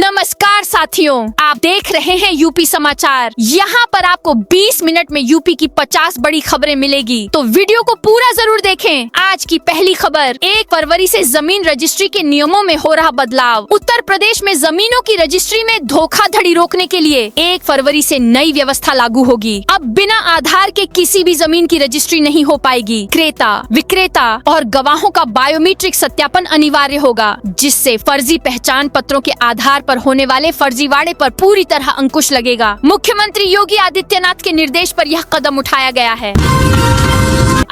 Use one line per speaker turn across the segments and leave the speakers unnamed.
नमस्कार साथियों, आप देख रहे हैं यूपी समाचार। यहाँ पर आपको 20 मिनट में यूपी की 50 बड़ी खबरें मिलेगी, तो वीडियो को पूरा जरूर देखें। आज की पहली खबर, 1 फरवरी से जमीन रजिस्ट्री के नियमों में हो रहा बदलाव। उत्तर प्रदेश में जमीनों की रजिस्ट्री में धोखाधड़ी रोकने के लिए 1 फरवरी से नई व्यवस्था लागू होगी। अब बिना आधार के किसी भी जमीन की रजिस्ट्री नहीं हो पाएगी। क्रेता, विक्रेता और गवाहों का बायोमीट्रिक सत्यापन अनिवार्य होगा, जिससे फर्जी पहचान पत्रों के आधार पर होने वाले फर्जीवाड़े पर पूरी तरह अंकुश लगेगा। मुख्यमंत्री योगी आदित्यनाथ के निर्देश पर यह कदम उठाया गया है।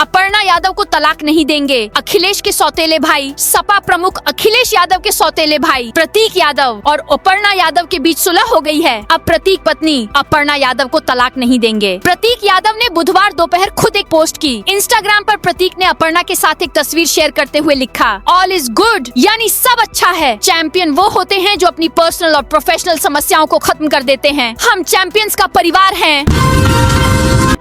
अपर्णा यादव को तलाक नहीं देंगे, अखिलेश के सौतेले भाई। सपा प्रमुख अखिलेश यादव के सौतेले भाई प्रतीक यादव और अपर्णा यादव के बीच सुलह हो गई है। अब प्रतीक पत्नी अपर्णा यादव को तलाक नहीं देंगे। प्रतीक यादव ने बुधवार दोपहर खुद एक पोस्ट की। इंस्टाग्राम पर प्रतीक ने अपर्णा के साथ एक तस्वीर शेयर करते हुए लिखा, ऑल इज गुड, यानी सब अच्छा है। चैंपियन वो होते हैं जो अपनी पर्सनल और प्रोफेशनल समस्याओं को खत्म कर देते हैं। हम चैंपियंस का परिवार हैं।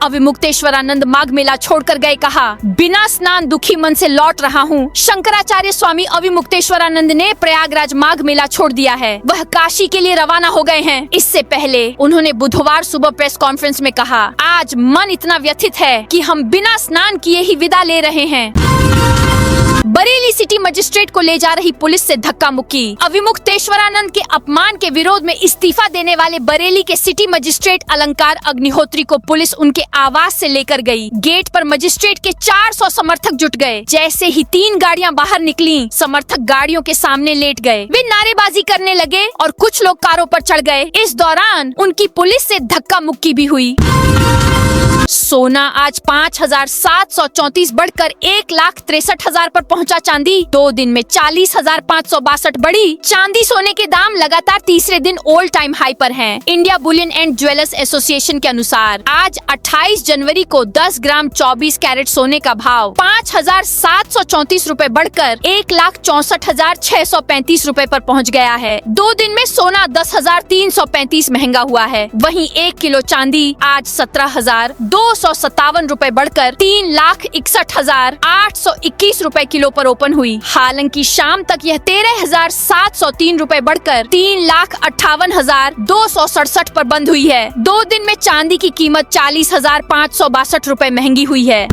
अविमुक्तेश्वरानंद माघ मेला छोड़कर गए, कहा बिना स्नान दुखी मन से लौट रहा हूँ। शंकराचार्य स्वामी अविमुक्तेश्वरानंद ने प्रयागराज माघ मेला छोड़ दिया है। वह काशी के लिए रवाना हो गए हैं। इससे पहले उन्होंने बुधवार सुबह प्रेस कॉन्फ्रेंस में कहा, आज मन इतना व्यथित है कि हम बिना स्नान किए ही विदा ले रहे हैं। बरेली सिटी मजिस्ट्रेट को ले जा रही पुलिस से धक्का मुक्की। अविमुक्तेश्वरानंद के अपमान के विरोध में इस्तीफा देने वाले बरेली के सिटी मजिस्ट्रेट अलंकार अग्निहोत्री को पुलिस उनके आवास से लेकर गई। गेट पर मजिस्ट्रेट के 400 समर्थक जुट गए। जैसे ही 3 गाड़ियां बाहर निकली, समर्थक गाड़ियों के सामने लेट गए। वे नारेबाजी करने लगे और कुछ लोग कारों पर चढ़ गए। इस दौरान उनकी पुलिस से धक्का मुक्की भी हुई। सोना आज 5,734 बढ़कर 1,63,000 पर पहुंचा। चांदी 2 दिन में 40,562 बढ़ी। चांदी सोने के दाम लगातार तीसरे दिन ऑल टाइम हाई पर हैं। India Boolean and jewellers association के अनुसार आज 28 जनवरी को 10 ग्राम 24 कैरेट सोने का भाव 5,734 रूपए बढ़कर 1,64,635 रूपए पर पहुंच गया है। 2 दिन में सोना 10,335 महंगा हुआ है। वहीं 1 किलो चांदी आज 17,257 रूपए बढ़कर 3,61,821 रूपए किलो पर ओपन हुई। हालांकि शाम तक यह 13,703 रूपए बढ़कर 3,58,267 पर बंद हुई है। 2 दिन में चांदी की कीमत 40,562 रूपए महंगी हुई है।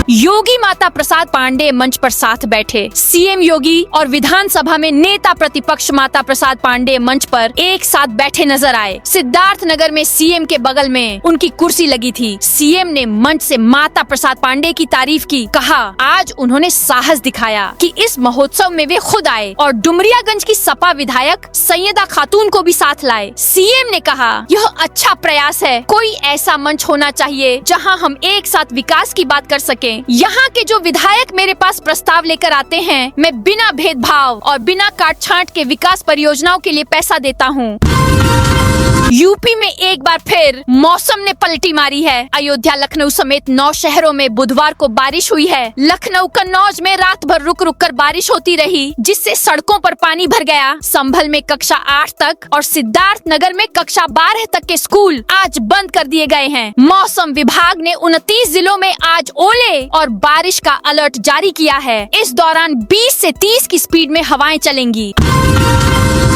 योगी माता प्रसाद पांडे मंच पर साथ बैठे। सीएम योगी और विधानसभा में नेता प्रतिपक्ष माता प्रसाद पांडे मंच पर एक साथ बैठे नजर आए। सिद्धार्थ नगर में सीएम के बगल में उनकी कुर्सी लगी थी। सीएम ने मंच से माता प्रसाद पांडे की तारीफ की। कहा, आज उन्होंने साहस दिखाया कि इस महोत्सव में वे खुद आए और डुमरियागंज की सपा विधायक सैयदा खातून को भी साथ लाए। सीएम ने कहा, यह अच्छा प्रयास है। कोई ऐसा मंच होना चाहिए जहाँ हम एक साथ विकास की बात कर सके। यहाँ के जो विधायक मेरे पास प्रस्ताव लेकर आते हैं, मैं बिना भेदभाव और बिना काट छांट के विकास परियोजनाओं के लिए पैसा देता हूँ। यूपी में एक बार फिर मौसम ने पलटी मारी है। अयोध्या, लखनऊ समेत 9 शहरों में बुधवार को बारिश हुई है। लखनऊ, कन्नौज में रात भर रुक रुक कर बारिश होती रही, जिससे सड़कों पर पानी भर गया। संभल में कक्षा 8 तक और सिद्धार्थ नगर में कक्षा 12 तक के स्कूल आज बंद कर दिए गए हैं। मौसम विभाग ने 29 जिलों में आज ओले और बारिश का अलर्ट जारी किया है। इस दौरान 20 से 30 की स्पीड में हवाएं चलेंगी।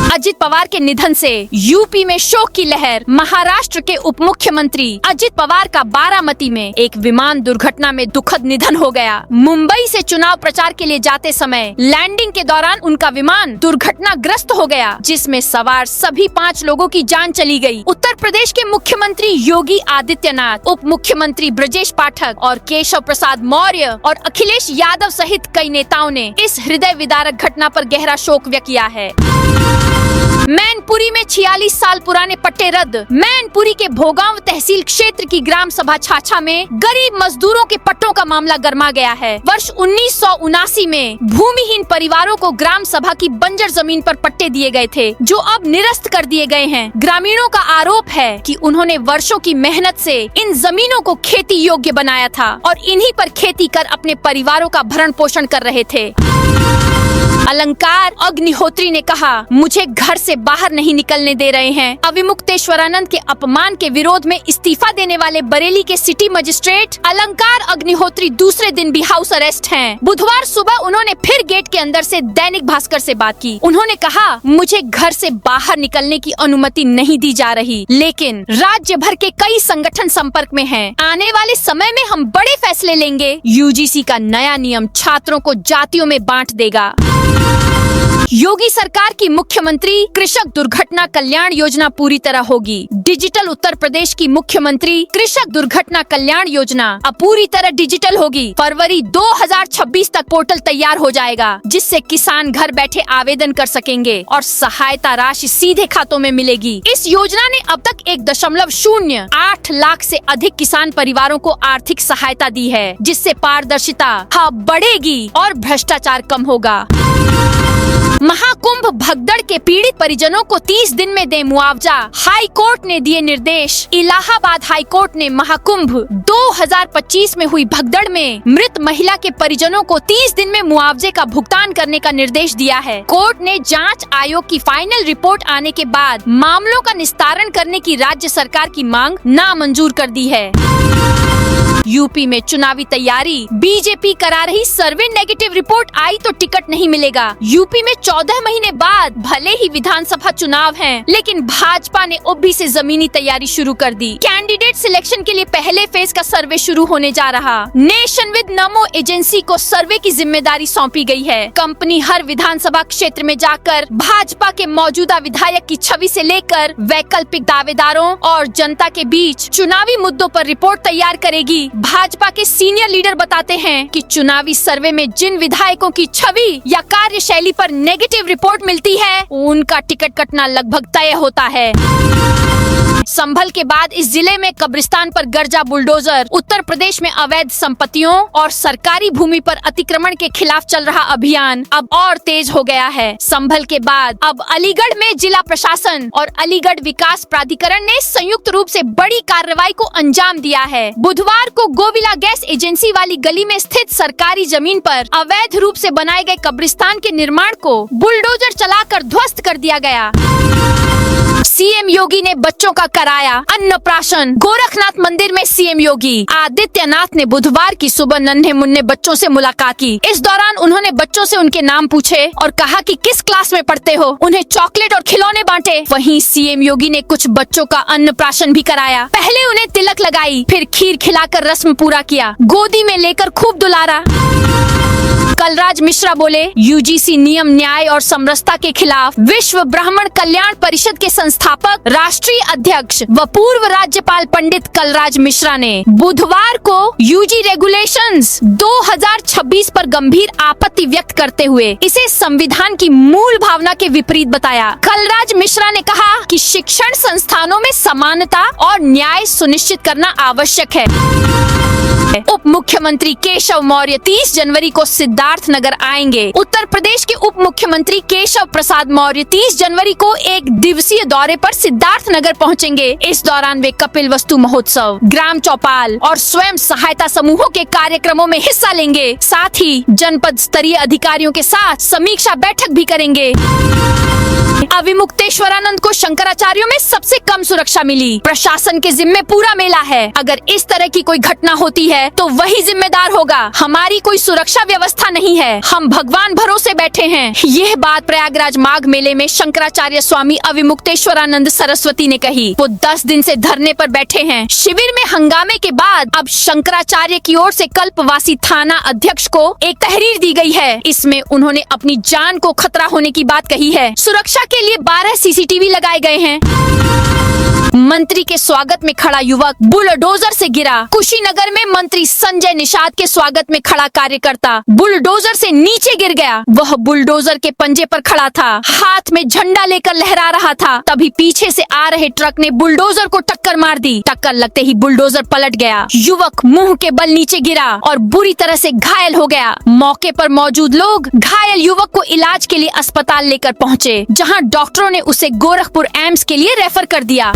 अजित पवार के निधन से यूपी में शोक की लहर। महाराष्ट्र के उप मुख्यमंत्री अजित पवार का बारामती में एक विमान दुर्घटना में दुखद निधन हो गया। मुंबई से चुनाव प्रचार के लिए जाते समय लैंडिंग के दौरान उनका विमान दुर्घटनाग्रस्त हो गया, जिसमें सवार सभी 5 लोगों की जान चली गई। उत्तर प्रदेश के मुख्यमंत्री योगी आदित्यनाथ, उप मुख्यमंत्री ब्रजेश पाठक और केशव प्रसाद मौर्य और अखिलेश यादव सहित कई नेताओं ने इस हृदय विदारक घटना पर गहरा शोक व्यक्त किया है। मैनपुरी में 46 साल पुराने पट्टे रद्द। मैनपुरी के भोगांव तहसील क्षेत्र की ग्राम सभा छाछा में गरीब मजदूरों के पट्टों का मामला गर्मा गया है। वर्ष 1979 में भूमिहीन परिवारों को ग्राम सभा की बंजर जमीन पर पट्टे दिए गए थे, जो अब निरस्त कर दिए गए हैं। ग्रामीणों का आरोप है कि उन्होंने वर्षों की मेहनत से इन जमीनों को खेती योग्य बनाया था और इन्हीं पर खेती कर अपने परिवारों का भरण पोषण कर रहे थे। अलंकार अग्निहोत्री ने कहा, मुझे घर से बाहर नहीं निकलने दे रहे हैं। अविमुक्तेश्वरानंद के अपमान के विरोध में इस्तीफा देने वाले बरेली के सिटी मजिस्ट्रेट अलंकार अग्निहोत्री दूसरे दिन भी हाउस अरेस्ट हैं। बुधवार सुबह उन्होंने फिर गेट के अंदर से दैनिक भास्कर से बात की। उन्होंने कहा, मुझे घर से बाहर निकलने की अनुमति नहीं दी जा रही, लेकिन राज्य भर के कई संगठन संपर्क में हैं। आने वाले समय में हम बड़े फैसले लेंगे। यूजीसी का नया नियम छात्रों को जातियों में बांट देगा। योगी सरकार की मुख्यमंत्री कृषक दुर्घटना कल्याण योजना पूरी तरह होगी। डिजिटल उत्तर प्रदेश की मुख्यमंत्री कृषक दुर्घटना कल्याण योजना अब पूरी तरह डिजिटल होगी। फरवरी 2026 तक पोर्टल तैयार हो जाएगा, जिससे किसान घर बैठे आवेदन कर सकेंगे और सहायता राशि सीधे खातों में मिलेगी। इस योजना ने अब तक 1.08 लाख से अधिक किसान परिवारों को आर्थिक सहायता दी है, जिससे पारदर्शिता बढ़ेगी और भ्रष्टाचार कम होगा। महाकुंभ भगदड़ के पीड़ित परिजनों को 30 दिन में दे मुआवजा, हाई कोर्ट ने दिए निर्देश। इलाहाबाद हाई कोर्ट ने महाकुंभ 2025 में हुई भगदड़ में मृत महिला के परिजनों को 30 दिन में मुआवजे का भुगतान करने का निर्देश दिया है। कोर्ट ने जांच आयोग की फाइनल रिपोर्ट आने के बाद मामलों का निस्तारण करने की राज्य सरकार की मांग नामंजूर कर दी है। यूपी में चुनावी तैयारी, बीजेपी करा रही सर्वे, नेगेटिव रिपोर्ट आई तो टिकट नहीं मिलेगा। यूपी में 14 महीने बाद भले ही विधानसभा चुनाव हैं, लेकिन भाजपा ने ओबी से जमीनी तैयारी शुरू कर दी। कैंडिडेट सिलेक्शन के लिए पहले फेज का सर्वे शुरू होने जा रहा। नेशन विद नमो एजेंसी को सर्वे की जिम्मेदारी सौंपी गई है। कंपनी हर विधानसभा क्षेत्र में जाकर भाजपा के मौजूदा विधायक की छवि से लेकर वैकल्पिक दावेदारों और जनता के बीच चुनावी मुद्दों पर रिपोर्ट तैयार करेगी। भाजपा के सीनियर लीडर बताते हैं कि चुनावी सर्वे में जिन विधायकों की छवि या कार्यशैली पर नेगेटिव रिपोर्ट मिलती है, उनका टिकट कटना लगभग तय होता है। संभल के बाद इस जिले में कब्रिस्तान पर गरजा बुलडोजर। उत्तर प्रदेश में अवैध संपत्तियों और सरकारी भूमि पर अतिक्रमण के खिलाफ चल रहा अभियान अब और तेज हो गया है। संभल के बाद अब अलीगढ़ में जिला प्रशासन और अलीगढ़ विकास प्राधिकरण ने संयुक्त रूप से बड़ी कार्रवाई को अंजाम दिया है। बुधवार को गोविला गैस एजेंसी वाली गली में स्थित सरकारी जमीन पर अवैध रूप से बनाए गए कब्रिस्तान के निर्माण को बुलडोजर चलाकर ध्वस्त कर दिया गया। सीएम योगी ने बच्चों का कराया अन्नप्राशन। गोरखनाथ मंदिर में सीएम योगी आदित्यनाथ ने बुधवार की सुबह नन्हे मुन्ने बच्चों से मुलाकात की। इस दौरान उन्होंने बच्चों से उनके नाम पूछे और कहा कि किस क्लास में पढ़ते हो। उन्हें चॉकलेट और खिलौने बांटे। वहीं सीएम योगी ने कुछ बच्चों का अन्नप्राशन भी कराया। पहले उन्हें तिलक लगाई, फिर खीर खिलाकर रस्म पूरा किया। गोदी में लेकर खूब दुलारा। कलराज मिश्रा बोले, यूजीसी नियम, न्याय और समरसता के खिलाफ। विश्व ब्राह्मण कल्याण परिषद के संस्थापक, राष्ट्रीय अध्यक्ष व पूर्व राज्यपाल पंडित कलराज मिश्रा ने बुधवार को यूजी रेगुलेशंस 2026 पर गंभीर आपत्ति व्यक्त करते हुए इसे संविधान की मूल भावना के विपरीत बताया। कलराज मिश्रा ने कहा कि शिक्षण संस्थानों में समानता और न्याय सुनिश्चित करना आवश्यक है। उप मुख्यमंत्री केशव मौर्य 30 जनवरी को सिद्धार्थनगर आएंगे। उत्तर प्रदेश के उप मुख्यमंत्री केशव प्रसाद मौर्य 30 जनवरी को एक दिवसीय दौरे पर सिद्धार्थनगर पहुंचेंगे। इस दौरान वे कपिल वस्तु महोत्सव, ग्राम चौपाल और स्वयं सहायता समूहों के कार्यक्रमों में हिस्सा लेंगे। साथ ही जनपद स्तरीय अधिकारियों के साथ समीक्षा बैठक भी करेंगे। अविमुक्तेश्वरानंद को शंकराचार्यों में सबसे कम सुरक्षा मिली। प्रशासन के जिम्मे पूरा मेला है। अगर इस तरह की कोई घटना होती है तो वही जिम्मेदार होगा। हमारी कोई सुरक्षा व्यवस्था नहीं है। हम भगवान भरोसे बैठे हैं। यह बात प्रयागराज माघ मेले में शंकराचार्य स्वामी अविमुक्तेश्वरानंद सरस्वती ने कही। वो 10 दिन से धरने पर बैठे हैं। शिविर में हंगामे के बाद अब शंकराचार्य की ओर से कल्पवासी थाना अध्यक्ष को एक तहरीर दी गई है। इसमें उन्होंने अपनी जान को खतरा होने की बात कही है। सुरक्षा के लिए 12 सीसीटीवी लगाए गए हैं। मंत्री के स्वागत में खड़ा युवक बुलडोजर से गिरा। कुशीनगर में मंत्री संजय निषाद के स्वागत में खड़ा कार्यकर्ता बुलडोजर से नीचे गिर गया। वह बुलडोजर के पंजे पर खड़ा था, हाथ में झंडा लेकर लहरा रहा था। तभी पीछे से आ रहे ट्रक ने बुलडोजर को टक्कर मार दी। टक्कर लगते ही बुलडोजर पलट गया। युवक मुंह के बल नीचे गिरा और बुरी तरह से घायल हो गया। मौके पर मौजूद लोग घायल युवक को इलाज के लिए अस्पताल लेकर पहुँचे, जहाँ डॉक्टरों ने उसे गोरखपुर एम्स के लिए रेफर कर दिया।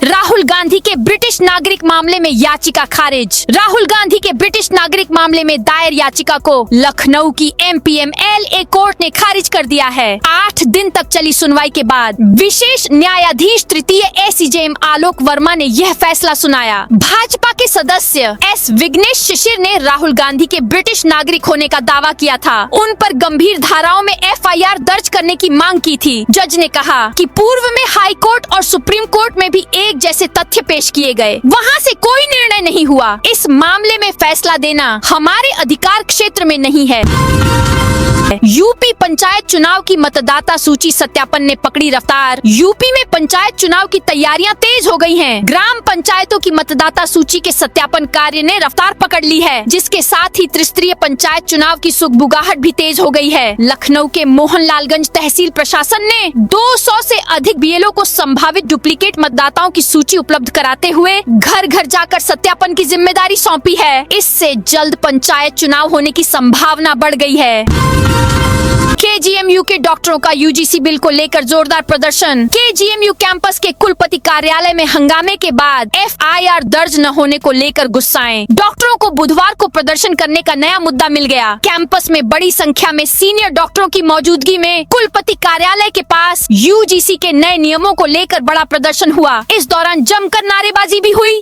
राहुल गांधी के ब्रिटिश नागरिक मामले में याचिका खारिज। राहुल गांधी के ब्रिटिश नागरिक मामले में दायर याचिका को लखनऊ की MPMLA कोर्ट ने खारिज कर दिया है। 8 दिन तक चली सुनवाई के बाद विशेष न्यायाधीश तृतीय ACJM आलोक वर्मा ने यह फैसला सुनाया। भाजपा के सदस्य S विघ्नेश शिशिर ने राहुल गांधी के ब्रिटिश नागरिक होने का दावा किया था। उन पर गंभीर धाराओं में FIR दर्ज करने की मांग की थी। जज ने कहा कि पूर्व में हाई कोर्ट और सुप्रीम कोर्ट में भी एक जैसे तथ्य पेश किए गए, वहां से कोई निर्णय नहीं हुआ। इस मामले में फैसला देना हमारे अधिकार क्षेत्र में नहीं है। यूपी पंचायत चुनाव की मतदाता सूची सत्यापन ने पकड़ी रफ्तार। यूपी में पंचायत चुनाव की तैयारियां तेज हो गई हैं। ग्राम पंचायतों की मतदाता सूची के सत्यापन कार्य ने रफ्तार पकड़ ली है, जिसके साथ ही त्रिस्तरीय पंचायत चुनाव की सुगबुगाहट भी तेज हो गई है। लखनऊ के मोहनलालगंज तहसील प्रशासन ने 200 से अधिक BLO को संभावित डुप्लीकेट मतदाताओं की सूची उपलब्ध कराते हुए घर घर जाकर सत्यापन की जिम्मेदारी सौंपी है। इससे जल्द पंचायत चुनाव होने की संभावना बढ़ गई है। KGMU के डॉक्टरों का UGC बिल को लेकर जोरदार प्रदर्शन। KGMU कैंपस के कुलपति कार्यालय में हंगामे के बाद FIR दर्ज न होने को लेकर गुस्साएं। डॉक्टरों को बुधवार को प्रदर्शन करने का नया मुद्दा मिल गया। कैंपस में बड़ी संख्या में सीनियर डॉक्टरों की मौजूदगी में कुलपति कार्यालय के पास UGC के नए नियमों को लेकर बड़ा प्रदर्शन हुआ। इस दौरान जमकर नारेबाजी भी हुई।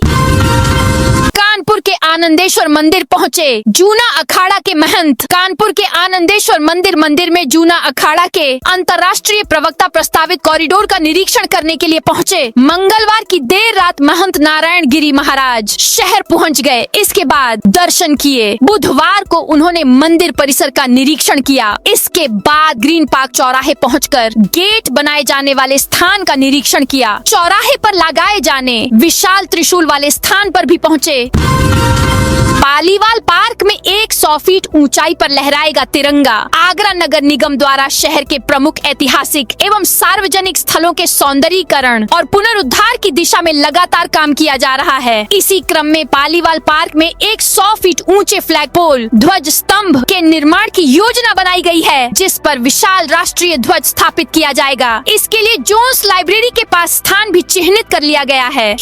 कानपुर के आनंदेश्वर मंदिर पहुंचे जूना अखाड़ा के महंत। कानपुर के आनंदेश्वर मंदिर में जूना अखाड़ा के अंतर्राष्ट्रीय प्रवक्ता प्रस्तावित कॉरिडोर का निरीक्षण करने के लिए पहुंचे। मंगलवार की देर रात महंत नारायण गिरी महाराज शहर पहुंच गए। इसके बाद दर्शन किए। बुधवार को उन्होंने मंदिर परिसर का निरीक्षण किया। इसके बाद ग्रीन पार्क चौराहे पहुंचकर गेट बनाए जाने वाले स्थान का निरीक्षण किया। चौराहे पर लगाए जाने विशाल त्रिशूल वाले स्थान पर भी पहुंचे। पालीवाल पार्क में 100 फीट ऊंचाई पर लहराएगा तिरंगा। आगरा नगर निगम द्वारा शहर के प्रमुख ऐतिहासिक एवं सार्वजनिक स्थलों के सौंदर्यीकरण और पुनरुद्धार की दिशा में लगातार काम किया जा रहा है। इसी क्रम में पालीवाल पार्क में 100 फीट ऊंचे फ्लैग पोल ध्वज स्तंभ के निर्माण की योजना बनाई गई है, जिस पर विशाल राष्ट्रीय ध्वज स्थापित किया जाएगा। इसके लिए जोन्स लाइब्रेरी के पास स्थान भी चिन्हित कर लिया गया है।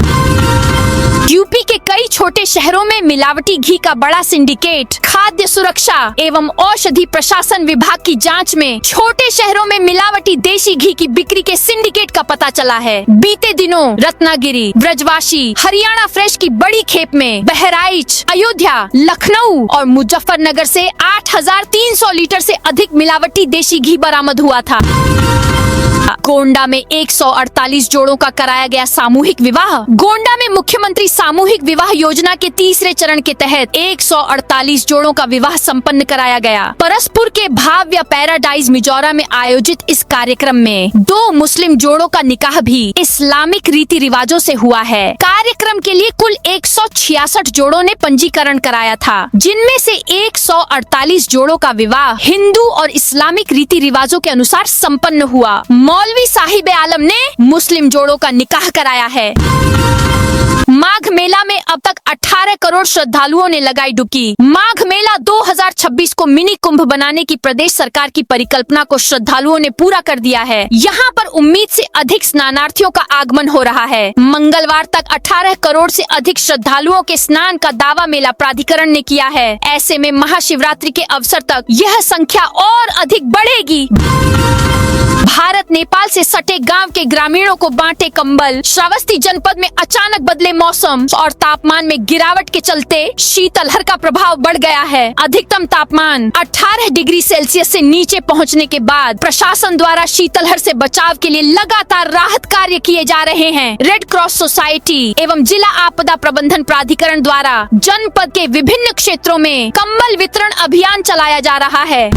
यूपी के कई छोटे शहरों में मिलावटी घी का बड़ा सिंडिकेट। खाद्य सुरक्षा एवं औषधि प्रशासन विभाग की जांच में छोटे शहरों में मिलावटी देशी घी की बिक्री के सिंडिकेट का पता चला है। बीते दिनों रत्नागिरी, ब्रजवासी, हरियाणा फ्रेश की बड़ी खेप में बहराइच, अयोध्या, लखनऊ और मुजफ्फरनगर से 8,300 लीटर से अधिक मिलावटी देशी घी बरामद हुआ था। गोंडा में 148 जोड़ों का कराया गया सामूहिक विवाह। गोंडा में मुख्यमंत्री सामूहिक विवाह योजना के तीसरे चरण के तहत 148 जोड़ों का विवाह संपन्न कराया गया। परसपुर के भाव्य पैराडाइज मिजोरा में आयोजित इस कार्यक्रम में 2 मुस्लिम जोड़ों का निकाह भी इस्लामिक रीति रिवाजों से हुआ है। कार्यक्रम के लिए कुल 166 जोड़ों ने पंजीकरण कराया था, जिनमें से 148 जोड़ों का विवाह हिंदू और इस्लामिक रीति रिवाजों के अनुसार संपन्न हुआ। मौलवी साहिब आलम ने मुस्लिम जोड़ों का निकाह कराया है। माघ मेला में अब तक 18 करोड़ श्रद्धालुओं ने लगाई डुबकी। माघ मेला 2026 को मिनी कुंभ बनाने की प्रदेश सरकार की परिकल्पना को श्रद्धालुओं ने पूरा कर दिया है। यहाँ पर उम्मीद से अधिक स्नानार्थियों का आगमन हो रहा है। मंगलवार तक 18 करोड़ से अधिक श्रद्धालुओं के स्नान का दावा मेला प्राधिकरण ने किया है। ऐसे में महाशिवरात्रि के अवसर तक यह संख्या और अधिक बढ़ेगी। भारत नेपाल से सटे गांव के ग्रामीणों को बांटे कंबल। श्रावस्ती जनपद में अचानक बदले मौसम और तापमान में गिरावट के चलते शीतलहर का प्रभाव बढ़ गया है। अधिकतम तापमान 18 डिग्री सेल्सियस से नीचे पहुंचने के बाद प्रशासन द्वारा शीतलहर से बचाव के लिए लगातार राहत कार्य किए जा रहे हैं। रेड क्रॉस सोसाइटी एवं जिला आपदा प्रबंधन प्राधिकरण द्वारा जनपद के विभिन्न क्षेत्रों में कंबल वितरण अभियान चलाया जा रहा है।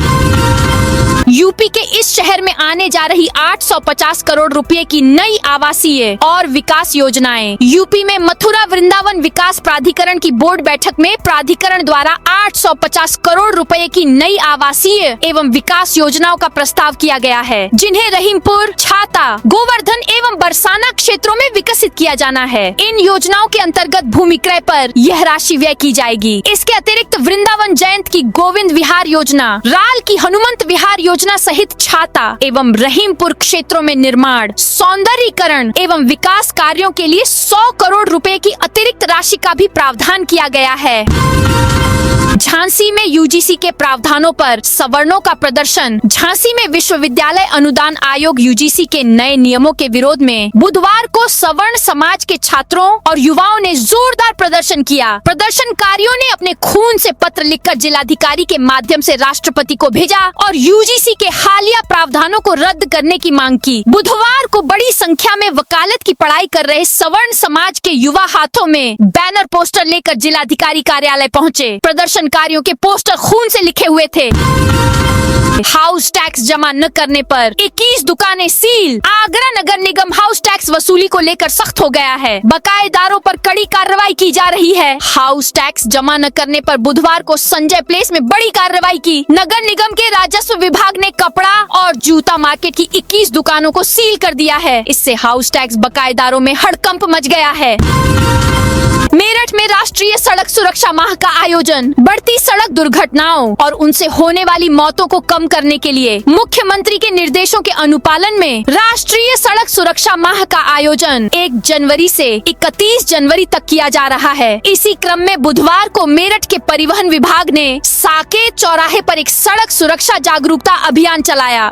यूपी के इस शहर में आने जा रही 850 करोड़ रुपए की नई आवासीय और विकास योजनाएं। यूपी में मथुरा वृंदावन विकास प्राधिकरण की बोर्ड बैठक में प्राधिकरण द्वारा 850 करोड़ रुपए की नई आवासीय एवं विकास योजनाओं का प्रस्ताव किया गया है, जिन्हें रहीमपुर, छाता, गोवर्धन एवं बरसाना क्षेत्रों में विकसित किया जाना है। इन योजनाओं के अंतर्गत भूमि क्रय पर यह राशि व्यय की जाएगी। इसके अतिरिक्त वृंदावन जयंत की गोविंद विहार योजना, राल की हनुमंत विहार योजना सहित छाता एवं रहीमपुर क्षेत्रों में निर्माण, सौंदर्यीकरण एवं विकास कार्यों के लिए 100 करोड़ रुपए की अतिरिक्त राशि का भी प्रावधान किया गया है। झांसी में यूजीसी के प्रावधानों पर सवर्णों का प्रदर्शन। झांसी में विश्वविद्यालय अनुदान आयोग यूजीसी के नए नियमों के विरोध में बुधवार को सवर्ण समाज के छात्रों और युवाओं ने जोरदार प्रदर्शन किया। प्रदर्शनकारियों ने अपने खून से पत्र लिखकर जिलाधिकारी के माध्यम से राष्ट्रपति को भेजा और यूजीसी के हालिया प्रावधानों को रद्द करने की मांग की। बुधवार को बड़ी संख्या में वकालत की पढ़ाई कर रहे सवर्ण समाज के युवा हाथों में बैनर पोस्टर लेकर जिलाधिकारी कार्यालय पहुँचे। प्रदर्शनकारियों के पोस्टर खून से लिखे हुए थे। हाउस टैक्स जमा न करने पर 21 दुकानें सील। आगरा नगर निगम हाउस टैक्स वसूली को लेकर सख्त हो गया है। बकायेदारों पर कड़ी कार्रवाई की जा रही है। हाउस टैक्स जमा न करने पर बुधवार को संजय प्लेस में बड़ी कार्रवाई की। नगर निगम के राजस्व विभाग ने कपड़ा और जूता मार्केट की 21 दुकानों को सील कर दिया है। इससे हाउस टैक्स बकायेदारों में हड़कंप मच गया है। मेरठ में राष्ट्रीय सड़क सुरक्षा माह का आयोजन। बढ़ती सड़क दुर्घटनाओं और उनसे होने वाली मौतों को कम करने के लिए मुख्यमंत्री के निर्देशों के अनुपालन में राष्ट्रीय सड़क सुरक्षा माह का आयोजन 1 जनवरी से 31 जनवरी तक किया जा रहा है। इसी क्रम में बुधवार को मेरठ के परिवहन विभाग ने साकेत चौराहे पर एक सड़क सुरक्षा जागरूकता अभियान चलाया।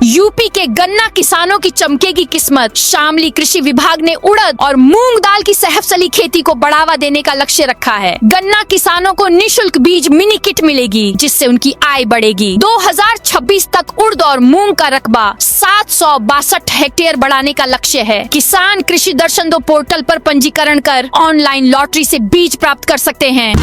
यूपी के गन्ना किसानों की चमकेगी किस्मत। शामली कृषि विभाग ने उड़द और मूंग दाल की सहफसली खेती को बढ़ावा देने का लक्ष्य रखा है। गन्ना किसानों को निशुल्क बीज मिनी किट मिलेगी, जिससे उनकी आय बढ़ेगी। 2026 तक उड़द और मूंग का रकबा 762 हेक्टेयर बढ़ाने का लक्ष्य है। किसान कृषि दर्शन 2 पोर्टल पर पंजीकरण कर ऑनलाइन लॉटरी से बीज प्राप्त कर सकते हैं।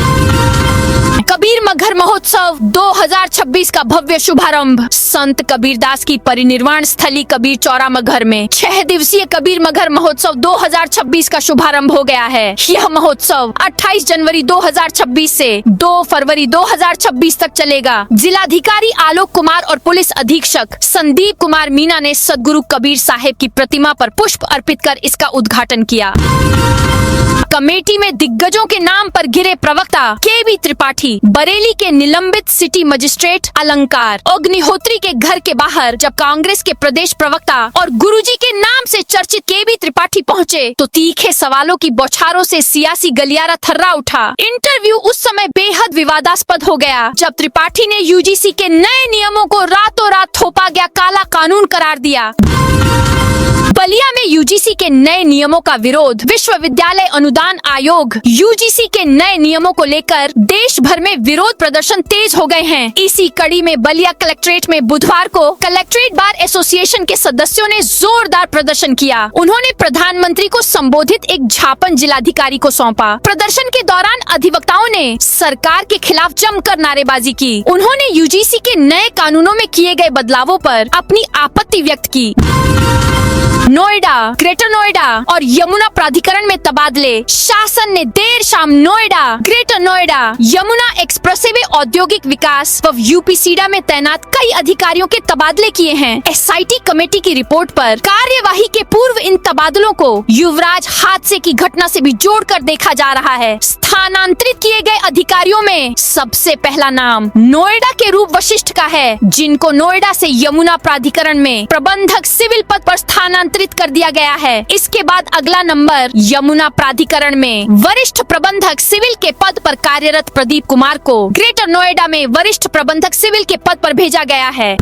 कबीर मघर महोत्सव 2026 का भव्य शुभारंभ। संत कबीरदास की परिनिर्वाण स्थली कबीर चौरा मघर में 6 दिवसीय कबीर मघर महोत्सव 2026 का शुभारंभ हो गया है। यह महोत्सव 28 जनवरी 2026 से 2 फरवरी 2026 तक चलेगा। जिलाधिकारी आलोक कुमार और पुलिस अधीक्षक संदीप कुमार मीना ने सदगुरु कबीर साहेब की प्रतिमा पर पुष्प अर्पित कर इसका उद्घाटन किया। कमेटी में दिग्गजों के नाम पर घिरे प्रवक्ता केबी त्रिपाठी। बरेली के निलंबित सिटी मजिस्ट्रेट अलंकार। अग्निहोत्री के घर के बाहर जब कांग्रेस के प्रदेश प्रवक्ता और गुरुजी के नाम से चर्चित केबी त्रिपाठी पहुंचे तो तीखे सवालों की बौछारों से सियासी गलियारा थर्रा उठा। इंटरव्यू उस समय बेहद विवादास्पद हो गया जब त्रिपाठी ने यूजीसी के नए नियमों को रातों रात थोपा गया काला कानून करार दिया। बलिया में यूजीसी के नए नियमों का विरोध। विश्वविद्यालय अनुदान आयोग यूजीसी के नए नियमों को लेकर देश भर में विरोध प्रदर्शन तेज हो गए हैं। इसी कड़ी में बलिया कलेक्ट्रेट में बुधवार को कलेक्ट्रेट बार एसोसिएशन के सदस्यों ने जोरदार प्रदर्शन किया। उन्होंने प्रधानमंत्री को संबोधित एक ज्ञापन जिलाधिकारी को सौंपा। प्रदर्शन के दौरान अधिवक्ताओं ने सरकार के खिलाफ जमकर नारेबाजी की। उन्होंने यूजीसी के नए कानूनों में किए गए बदलावों पर अपनी आपत्ति व्यक्त की। नोएडा, ग्रेटर नोएडा और यमुना प्राधिकरण में तबादले। शासन ने देर शाम नोएडा, ग्रेटर नोएडा, यमुना एक्सप्रेसवे औद्योगिक विकास व यूपीसीडा में तैनात कई अधिकारियों के तबादले किए हैं। एसआईटी कमेटी की रिपोर्ट पर कार्यवाही के पूर्व इन तबादलों को युवराज हादसे की घटना से भी जोड़कर देखा जा रहा है। स्थानांतरित किए गए अधिकारियों में सबसे पहला नाम नोएडा के रूप वशिष्ठ का है, जिनको नोएडा से यमुना प्राधिकरण में प्रबंधक सिविल पद पर स्थानांतरित कर दिया गया है। इसके बाद अगला नंबर यमुना प्राधिकरण में वरिष्ठ प्रबंधक सिविल के पद पर कार्यरत प्रदीप कुमार को ग्रेटर नोएडा में वरिष्ठ प्रबंधक सिविल के पद पर भेजा गया है।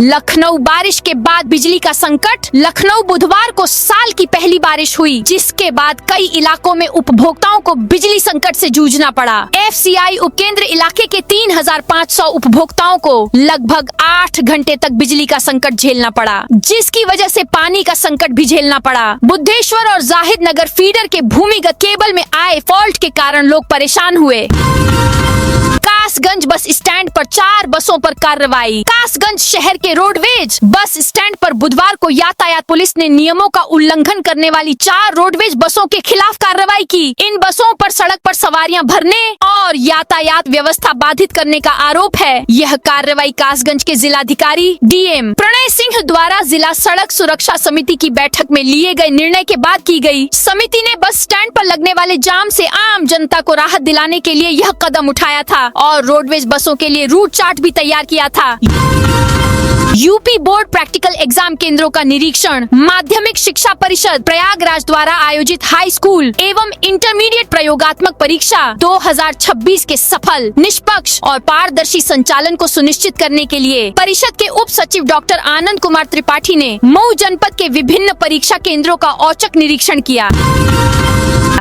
लखनऊ बारिश के बाद बिजली का संकट। लखनऊ बुधवार को साल की पहली बारिश हुई, जिसके बाद कई इलाकों में उपभोक्ताओं को बिजली संकट से जूझना पड़ा। एफसीआई उपकेंद्र इलाके के 3500 उपभोक्ताओं को लगभग 8 घंटे तक बिजली का संकट झेलना पड़ा, जिसकी वजह से पानी का संकट भी झेलना पड़ा। बुद्धेश्वर और जाहिद नगर फीडर के भूमिगत केबल में आए फॉल्ट के कारण लोग परेशान हुए। कासगंज बस स्टैंड पर 4 बसों पर कार्रवाई। कासगंज शहर के रोडवेज बस स्टैंड पर बुधवार को यातायात पुलिस ने नियमों का उल्लंघन करने वाली 4 रोडवेज बसों के खिलाफ कार्रवाई की। इन बसों पर सड़क पर सवारियां भरने और यातायात व्यवस्था बाधित करने का आरोप है। यह कार्रवाई कासगंज के जिलाधिकारी डीएम प्रणय सिंह द्वारा जिला सड़क सुरक्षा समिति की बैठक में लिए गए निर्णय के बाद की गई। समिति ने बस स्टैंड पर लगने वाले जाम से आम जनता को राहत दिलाने के लिए यह कदम उठाया था और रोडवेज बसों के लिए रूट चार्ट भी तैयार किया था। यूपी बोर्ड प्रैक्टिकल एग्जाम केंद्रों का निरीक्षण। माध्यमिक शिक्षा परिषद प्रयागराज द्वारा आयोजित हाई स्कूल एवं इंटरमीडिएट प्रयोगात्मक परीक्षा 2026 के सफल, निष्पक्ष और पारदर्शी संचालन को सुनिश्चित करने के लिए परिषद के उप सचिव डॉक्टर आनंद कुमार त्रिपाठी ने मऊ जनपद के विभिन्न परीक्षा केंद्रों का औचक निरीक्षण किया।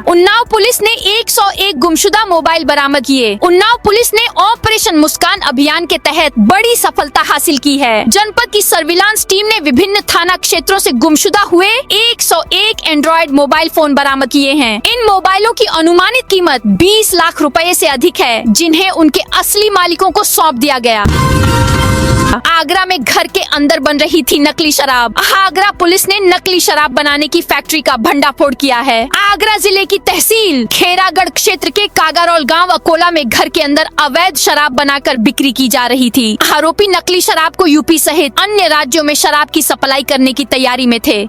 उन्नाव पुलिस ने 101 गुमशुदा मोबाइल बरामद किए। उन्नाव पुलिस ने ऑपरेशन मुस्कान अभियान के तहत बड़ी सफलता हासिल की है। जनपद की सर्विलांस टीम ने विभिन्न थाना क्षेत्रों से गुमशुदा हुए 101 एंड्रॉयड मोबाइल फोन बरामद किए हैं। इन मोबाइलों की अनुमानित कीमत 20 लाख रुपए से अधिक है, जिन्हें उनके असली मालिकों को सौंप दिया गया। आगरा में घर के अंदर बन रही थी नकली शराब। आगरा पुलिस ने नकली शराब बनाने की फैक्ट्री का भंडाफोड़ किया है। आगरा जिले की तहसील खेरागढ़ क्षेत्र के कागारौल गांव अकोला में घर के अंदर अवैध शराब बनाकर बिक्री की जा रही थी। आरोपी नकली शराब को यूपी सहित अन्य राज्यों में शराब की सप्लाई करने की तैयारी में थे।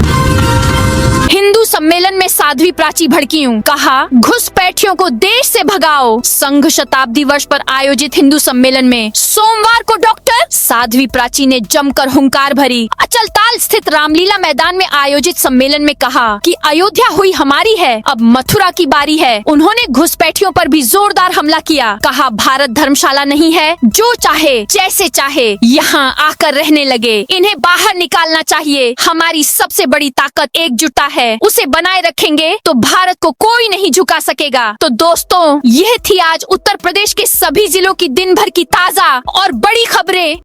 हिंदू सम्मेलन में साध्वी प्राची भड़कीं, कहा घुसपैठियों को देश से भगाओ। संघ शताब्दी वर्ष पर आयोजित हिंदू सम्मेलन में सोमवार को डॉक्टर साध्वी प्राची ने जमकर हुंकार भरी। अचलताल स्थित रामलीला मैदान में आयोजित सम्मेलन में कहा कि अयोध्या हुई हमारी है, अब मथुरा की बारी है। उन्होंने घुसपैठियों पर भी जोरदार हमला किया। कहा भारत धर्मशाला नहीं है, जो चाहे जैसे चाहे यहाँ आकर रहने लगे। इन्हें बाहर निकालना चाहिए। हमारी सबसे बड़ी ताकत एकजुटता है, उसे बनाए रखेंगे तो भारत को कोई नहीं झुका सकेगा। तो दोस्तों, यह थी आज उत्तर प्रदेश के सभी जिलों की दिन भर की ताजा और बड़ी खबरें।